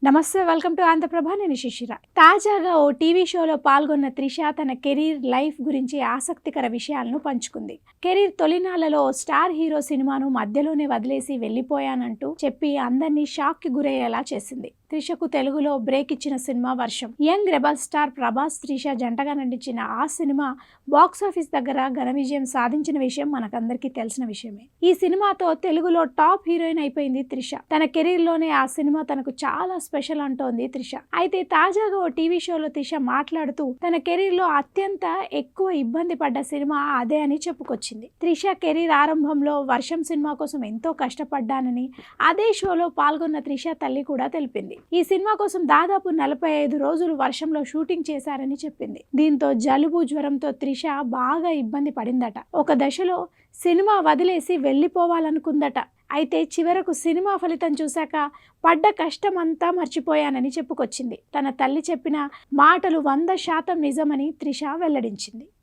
నమస్తే, welcome to Andhraprabha. నేను శిశిర. తాజాగా ఓ టీవీ షోలో పాల్గొన్న త్రిష తన కెరీర్ లైఫ్ గురించి ఆసక్తికర విషయాలను పంచుకుంది. కెరీర్ తొలినాళ్లలో ఓ స్టార్ హీరో సినిమాను మధ్యలోనే వదిలేసి వెళ్లిపోయానంటూ చెప్పి అందరినీ షాక్ కి గురయ్యేలా చేసింది. త్రిషకు తెలుగులో బ్రేక్ ఇచ్చిన సినిమా వర్షం. Young rebel star Prabhas, Trisha జంటగా నటించిన ఆ సినిమా బాక్సాఫీస్ దగ్గర ఘన విజయం సాధించిన విషయం మనకందరికీ తెలిసిన విషయమే. ఈ సినిమాతో తెలుగులో టాప్ హీరోయిన్ అయిపోయింది త్రిష. తన కెరీర్ లోనే ఆ సినిమా తనకు చాలా స్పెషల్ అంటోంది త్రిష. అయితే తాజాగా ఓ టీవీ షోలో త్రిష మాట్లాడుతూ తన కెరీర్ లో అత్యంత ఎక్కువ ఇబ్బంది పడ్డ సినిమా అదే అని చెప్పుకొచ్చింది. త్రిష కెరీర్ ఆరంభంలో వర్షం సినిమా కోసం ఎంతో కష్టపడ్డానని అదే షోలో పాల్గొన్న త్రిష తల్లి కూడా తెలిపింది. ఈ సినిమా కోసం దాదాపు 45 రోజులు వర్షంలో షూటింగ్ చేశారని చెప్పింది. దీంతో జలుబు, జ్వరంతో త్రిష బాగా ఇబ్బంది పడిందట. ఒక దశలో సినిమా వదిలేసి వెళ్ళిపోవాలనుకుందట. అయితే చివరకు సినిమా ఫలితం చూశాక పడ్డ కష్టమంతా మర్చిపోయానని చెప్పుకొచ్చింది. తన తల్లి చెప్పిన మాటలు 100% నిజమని త్రిష వెల్లడించింది.